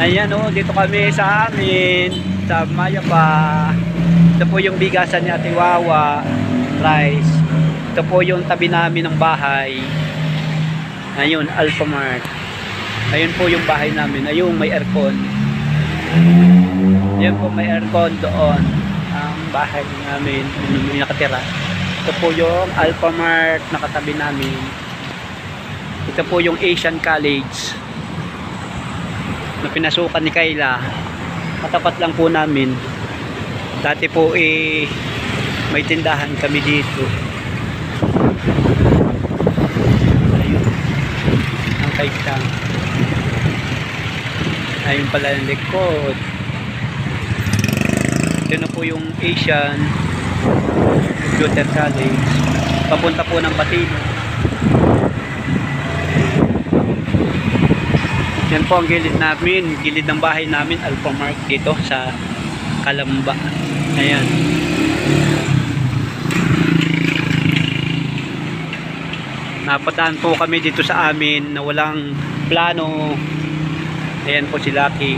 Ayan o, dito kami sa amin, sa Mayapa. Ito po yung bigasan ni Ate Wawa, rice. Ito po yung tabi namin ng bahay. Ayun, Alphamart. Ayun po yung bahay namin. Ayun, may aircon. Ayun po, may aircon doon. Ang bahay namin, may nakatira. Ito po yung Alphamart na katabi namin. Ito po yung Asian College na pinasukan ni Kayla. Katapat lang po namin. Dati po may tindahan kami dito. Ayun. Ang Kayla. Ayun pala yung likod. Ito na po yung Asian Computer College. Papunta po ng Batino. Yan po ang gilid namin, gilid ng bahay namin, Alphamart dito sa Calamba. Ayan. Napataan po kami dito sa amin na walang plano. Ayan po si Lucky.